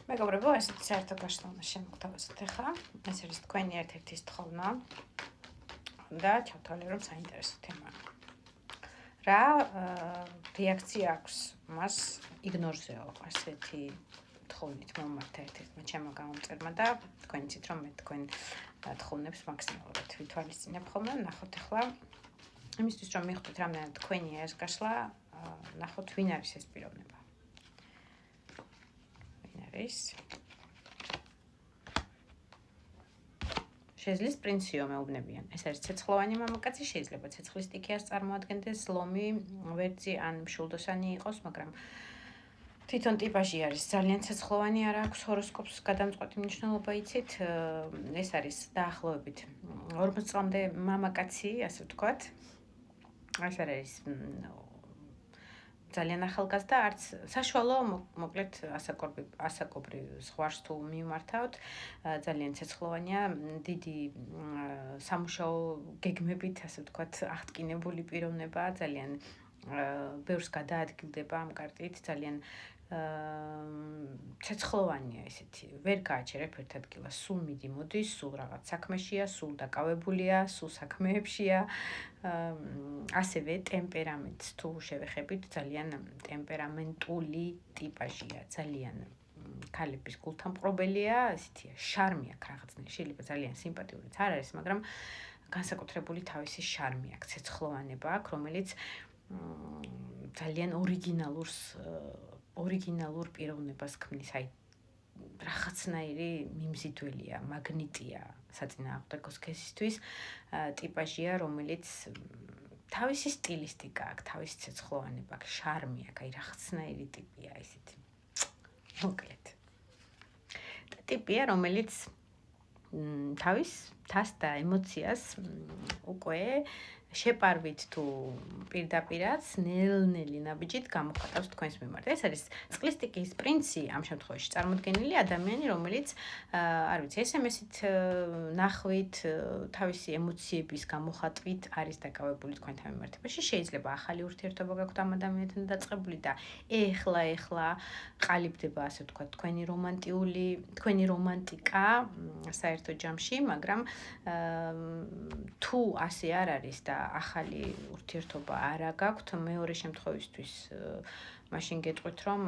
მეგობრებო, ესეც საერთო გაშლილმა შემოგთავაზეთ ახლა. ეს არის თქვენი ერთ-ერთი სთხოვნა და ჩავთვალე, რომ საინტერესო თემაა. რა რეაქცია აქვს მას იგნორზეო, ასეთი თხოვნით მომართა ერთ-ერთმა ჩემო გამომწერმა და თქვენ იცით, რომ მე თქვენ თხოვნებს მაქსიმალურად ვითვალისწინებ ხოლმე. ნახოთ ახლა იმისთვის, რომ მიხვდეთ რამდენად თქვენია ეს გაშლა, ნახოთ ვინ არის ეს პიროვნება. შეძლის პრინციო მეუბნებიან. ეს არის ცეცხლოვანი მამაკაცი, შეიძლება ცეცხლის ტიქიას წარმოადგენდეს, ლომი, ვერძი ან მშულდოსანი იყოს, მაგრამ თვითონ ტიპაჟი არის ძალიან ცეცხლოვანი, არ აქვს ჰოროსკოპს გადამწყვეტი მნიშვნელობა იცით. ეს არის დაახლოებით 40 წლამდე მამაკაცი, ასე ვთქვათ. ეს არის ძალიან ახალგაზრდა, არც საშუალო, მოკლედ ასაკობრივ ზღვარს თუ მიმართავთ, ძალიან ცეცხლოვანია, დიდი სამუშაო გეგმებით, ასე ვთქვათ, აღტკინებული პიროვნება, ძალიან ბევრს გადაადგილდება ამ კარტით, ძალიან ცეცხლოვანია ესეთი, ვერ გააჩერებ ერთ ადგილას, სულ მიდი მოდის, სულ რაღაც საქმეშია, სულ დაკავებულია, სულ საქმეებშია. ასევე ტემპერამენტს თუ შევეხებით, ძალიან ტემპერამენტული ტიპაჟია, ძალიან ქალების გულთამყრობელია, ესეთია, შარმი აქვს რაღაცნაირი, შეიძლება ძალიან სიმპათიურიც არ არის, მაგრამ განსაკუთრებული თავისი შარმი აქვს, ცეცხლოვანება აქვს, რომელიც ძალიან ორიგინალურ პიროვნებას ქმნის, აი რაღაცნაირი მიმზიდველია, მაგნიტია საწინააღმდეგო სქესისთვის, ტიპაჟია, რომელიც თავისი სტილისტიკა აქვს, თავისი ცეცხლოვანება აქვს, შარმი აქვს, აი რაღაცნაირი ტიპია ესეთი. მოკლედ. და ტიპია, რომელიც თავის თასს და ემოციას უკვე შეპარვით თუ პირდაპირაც ნელ-ნელი ნაბიჯით გამოხატავს თქვენს მიმართ. ეს არის წყლის ტიქიის პრინცი, ამ შემთხვევაში წარმოდგენილი ადამიანი, რომელიც არ ვიცი, SMS-ით ნახვით, თავისი ემოციების გამოხატვით არის დაკავებული თქვენთან მიმართებაში. შეიძლება ახალი ურთიერთობა გაქვთ ამ ადამიანთან დაწყებული და ეხლა ყალიბდება, ასე ვთქვათ, თქვენი რომანტიკა საერთო ჯამში, მაგრამ თუ ასე არ არის და ახალი ურთიერთობა არა გაქვთ, მეორე შემთხვევისთვის მაშინ გეტყვით, რომ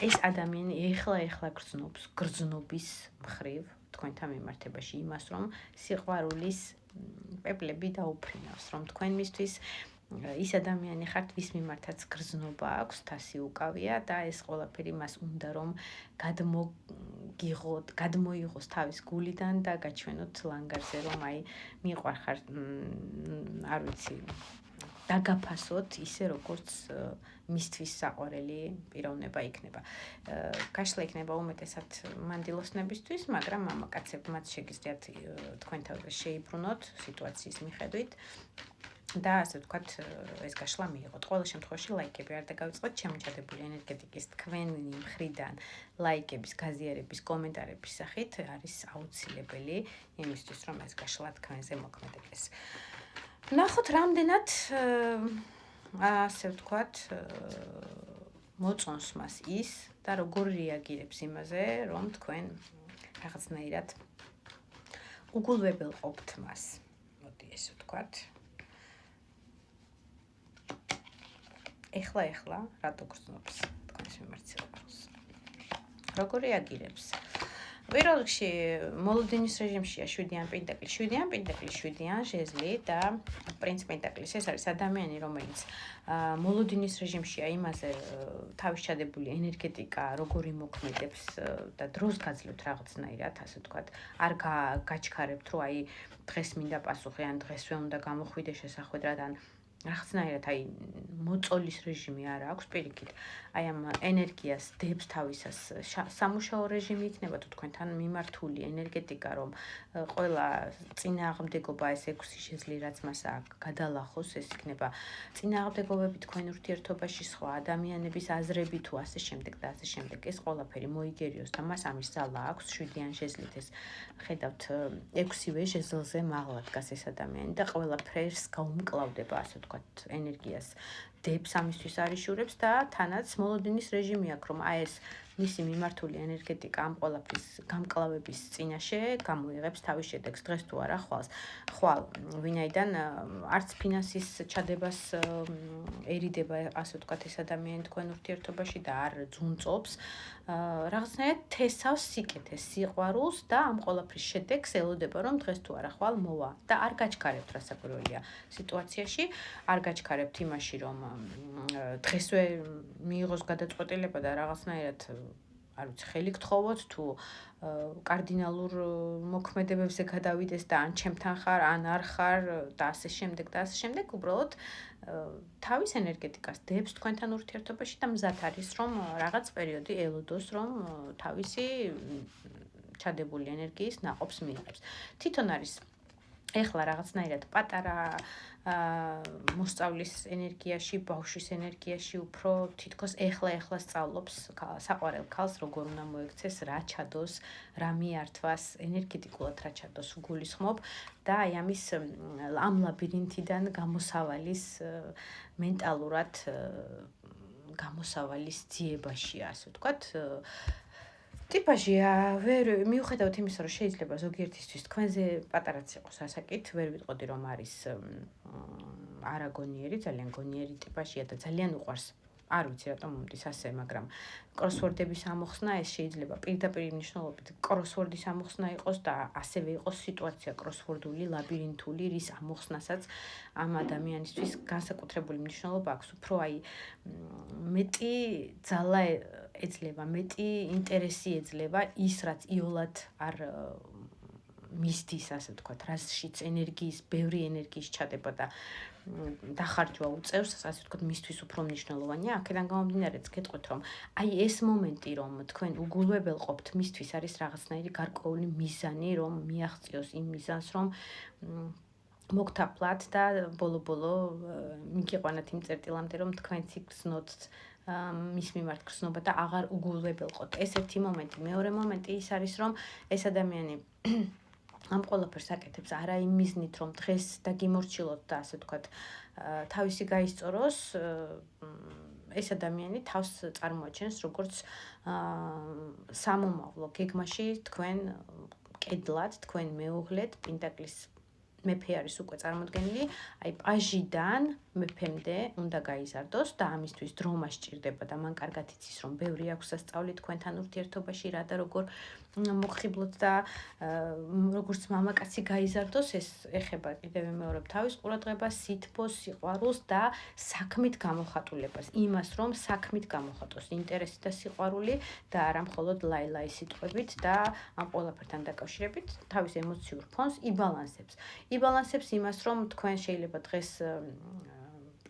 ეს ადამიანი ეხლა გრძნობს გრძნობის მხრივ თქვენთან მიმართებაში იმას, რომ სიყვარულის პეპლები დაუფრინავს, რომ თქვენ მისთვის ის ადამიანი ხართ, ვის მიმართაც გრძნობა აქვს, თასი უკავია და ეს ყველაფერი მას უნდა რომ გადმოიღოს თავის გულიდან და გაჩვენოთ ლანგარზე, რომ აი მიყვარხარ, არ ვიცი, დაგაფასოთ ისე, როგორც მისთვის საყვარელი პიროვნება იქნება. გაშლა იქნება უმეტესად მანდილოსნებისთვის, მაგრამ მამაკაცებმაც შეგიძლიათ თქვენ თავზე შეიბრუნოთ სიტუაციის მიხედვით. და ასე ვთქვათ, ეს გაშლა მიიღოთ. ყოველ შემთხვევაში ლაიქები არ დაგავიწყოთ, შემოჭადებული ენერგეტიკის თქვენი მხრიდან ლაიქების, გაზიარების, კომენტარების სახით არის აუცილებელი იმისთვის, რომ ეს გაშლა თქვენზე მოქმედებდეს. ნახოთ რამდენად ასე ვთქვათ, მოწონს მას ის და როგორ რეაგირებს იმაზე, რომ თქვენ რაღაცნაირად უგულვებელ ყოფთ მას. მოდი ესე ვთქვათ. ეხლა რატო გრძნობს თქვენს მიმართ სიყვარულს? როგორ რეაგირებს? პირველ რიგში მოლოდინის რეჟიმშია 7-იან პენტაკლის, 7-იან ჟეზლი და პრინც პენტაკლის. ეს არის ადამიანი, რომელიც მოლოდინის რეჟიმშია, იმაზე თავის ჩადებული ენერგეტიკა როგორ იმოქმედებს და დროს გაძლევთ რაღაცნაირად, ასე ვთქვათ, არ გაჩქარებთ, რომ აი დღეს მინდა პასუხი, ან დღესვე უნდა გამოხვიდე შესახვედრად, ან რაღაცნაირად აი მოწოლის რეჟიმი არ აქვს პირიქით. აი ამ ენერგიას დებს თავისას სამუშაო რეჟიმი იქნება თუ თქვენთან მიმართული ენერგეტიკა, რომ ყველა წინააღმდეგობა ეს 6 ჟეზლი რაც მას აქვს გადალახოს, ეს იქნება წინააღმდეგობები თქვენ ურთიერთობაში, სხვა ადამიანების აზრები თუ ასე შემდეგ და ასე შემდეგ. ეს ყველაფერი მოიგერიოს და მას ამის ძალა აქვს 7-იან ჟეზლით. ეს ხედავთ 6-ვე ჟეზლზე მაღლა დგას ეს ადამიანი და ყველაფერს გაუმკლავდება, ასე ვთქვათ, ენერგიას დებს ამისთვის არიშურებს და თანაც მოლოდინის რეჟიმი აქვს, რომ აი ეს მისი მიმართული ენერგეტიკა ამ ყველაფრის გამკლავების წინაშე გამოიღებს თავის შედეგს დღეს თუ არა ხვალ ვინაიდან არც ფინანსის ჩადებას ერიდება ასე ვთქვათ ეს ადამიანი თქვენ ურთიერთობაში და არ ძუნწობს რაღაცნაირად თესავს სიკეთეს სიყვარულს და ამ ყველაფრის შედეგს ელოდება რომ დღეს თუ არა ხვალ მოვა და არ გაჩქარებთ რასაკვირველია სიტუაციაში არ გაჩქარებთ იმაში რომ დღესვე მიიღოს გადაწყვეტილება და რაღაცნაირად არ ვიცი ხელი გთხოვოთ თუ კარდინალურ მოქმედებებზე გადავიდეს და ან ჩემთან ხარ ან არ ხარ და ასე შემდეგ უბრალოდ თავის ენერგეტიკას დებს თქვენთან ურთიერთობაში და მზად არის რომ რაღაც პერიოდი ელოდოს რომ თავისი ჩადებული ენერგიის ნაყოფს მიიღებს თვითონ არის ეხლა რაღაცნაირად პატარა მოსწავლის ენერგიაში, ბავშვის ენერგიაში უფრო თითქოს ეხლა სწავლობს საყვარელ ქალს, როგორ უნდა მოექცეს, რა ჩადოს, რა მიართვას, ენერგეტიკულად რა ჩადოს უგულისხმობ და აი ამის ამ ლაბირინთიდან გამოსავალის მენტალურად გამოსავალის ძიებაშია, ასე ვთქვათ. ტიპაჟია, მიუხედავად იმისა, რომ შეიძლება ზოგიერთისთვის თქვენზე პატარაც იყოს ასაკით, ვერ ვიტყოდი რომ არის არაგონიერი, ძალიან გონიერი ტიპაჟია და ძალიან უყვარს. არ ვიცი რატომ მომდის ასე, მაგრამ კროსვორდების ამოხსნა ეს შეიძლება პირდაპირ მნიშვნელობით კროსვორდის ამოხსნა იყოს და ასევე იყოს სიტუაცია კროსვორდული, ლაბირინთული, რის ამოხსნასაც ამ ადამიანისთვის განსაკუთრებული მნიშვნელობა აქვს. უფრო აი მეტი ძალა ეძლევა, მეტი ინტერესი ეძლევა ის, რაც იოლად არ მისდის, ასე ვთქვათ, რაშიც ენერგიის, ბევრი ენერგიის ჩადება და დახარჯვა უწევს, ასე ვთქვათ, მისთვის უფრო მნიშვნელოვანია. აქედან გამომდინარეც გეტყვით, რომ აი ეს მომენტი, რომ თქვენ უგულებელყოფთ, მისთვის არის რაღაცნაირი გარკვეული მიზანი, რომ მიაღწიოს იმ მიზანს, რომ მოგთაფლათ და ბოლო-ბოლო მიგიყვანათ იმ წერტილამდე, რომ თქვენც იგრძნოთ მის მიმართ გრძნობა და აღარ უგულებელყოთ. ეს ერთი მომენტი. მეორე მომენტი ის არის, რომ ეს ადამიანი ამ ყველაფერს აკეთებს არა იმ მიზნით, რომ დღეს დაგიმორჩილოთ და ასე ვთქვათ, თავისი გაისწოროს, ეს ადამიანი თავს წარმოაჩენს როგორც სამომავლო გეგმაში თქვენ კედლად, თქვენ მეუღლეთ, პენტაკლის მეფე არის უკვე წარმოდგენილი, აი პაჟიდან მეფემდე უნდა გაიზარდოს და ამისთვის დრომა სჭირდება და მან კარგად იცის, რომ ბევრი აქვს სასწაული თქვენთან ურთიერთობაში, რა და როგორ მოგხიბლოთ და როგორც მამაკაცი გაიზარდოს, ეს ეხება კიდევ მეორე თავის ყურადღებას, სითბოს, სიყვარულს და საქმით გამოხატულებას. იმას, რომ საქმით გამოხატოს ინტერესი და სიყვარული და არა მხოლოდ ლაილაი სიტყვებით და ამ ყველაფერთან დაკავშირებით თავის ემოციურ ფონს იბალანსებს. იბალანსებს იმას, რომ თქვენ შეიძლება დღეს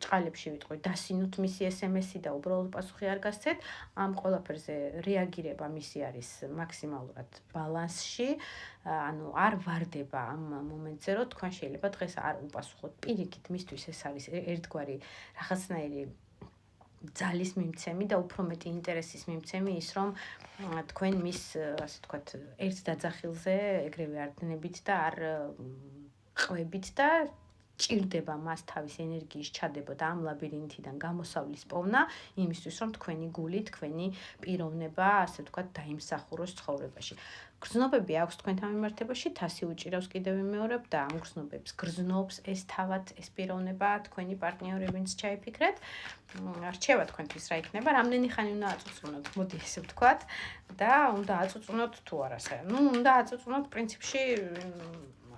ჭყალებში ვიტყვი, დასინოთ მისი SMS-ი და უბრალოდ პასუხი არ გასცეთ, ამ ყველაფერზე რეაგირება მისი არის მაქსიმალურად ბალანსში, ანუ არ ვარდება ამ მომენტზე, რომ თქვენ შეიძლება დღეს არ უპასუხოთ. პირიქით, მისთვის ეს არის ერთგვარი რაღაცნაირი ძალის მიმცემი და უფრო მეტი ინტერესის მიმცემი ის, რომ თქვენ მის, ასე ვთქვათ, ერთ დაძახილზე ეგრევე არ დნებით და არ ყვებით და ჭირდება მას თავის ენერგიის ჩადება და ამ ლაბირინთიდან გამოსავლის პოვნა იმისთვის, რომ თქვენი გული, თქვენი პიროვნება, ასე ვთქვათ, დაიმსახუროს ცხოვრებაში. გრძნობები აქვს თქვენთან მიმართებაში, თასი უჭირავს კიდევ მეორებ და ამ გრძნობებს გრძნობს ეს თავად, ეს პიროვნება, თქვენი პარტნიორი, ვინც ჩაიფიქრეთ. რჩევა თქვენთვის რა იქნება, რამდენი ხანი უნდა აწუწუნოთ, მოდი ესე ვთქვათ და უნდა აწუწუნოთ თუ არა. უნდა აწუწუნოთ პრინციპში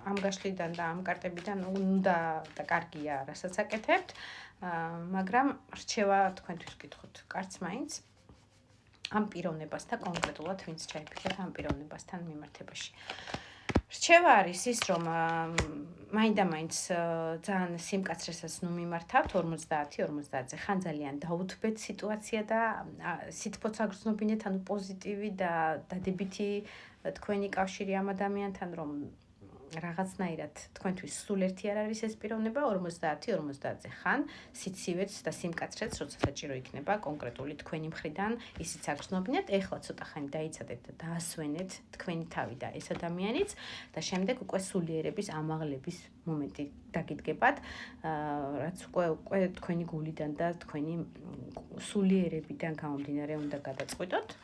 ამ გაშლიდან და ამ კარტებიდან უნდა და კარგია, რასაც აკეთებთ, მაგრამ რჩევა თქვენთვის ვკითხოთ, კარც მაინც ამ პიროვნებასთან კონკრეტულად ვინც ჩაიფიქრეთ ამ პიროვნებასთან მიმართებაში. რჩევა არის ის, რომ მაინდა-მაინც ძალიან სიმკაცრესაც ნუ მიმართავთ 50-50-ზე ხან ძალიან დაუთბეთ სიტუაცია და სითბოც აგრძნობინეთ, ანუ პოზიტივი და დადებითი თქვენი კავშირი ამ ადამიანთან, რომ რაღაცნაირად თქვენთვის სულ ერთი არ არის ეს პიროვნება 50-50-ზე ხან სიცივეც და სიმკაცრეც როცა საჭირო იქნება კონკრეტული თქვენი მხრიდან ისიც არ გრძნობინათ ეხლა ცოტა ხანი დაიცადეთ და დაასვენეთ თქვენი თავი და ეს ადამიანიც და შემდეგ უკვე სულიერების ამაღლების მომენტი დაგიდგებათ რაც უკვე თქვენი გულიდან და თქვენი სულიერებიდან გამომდინარე უნდა გადაწყვიტოთ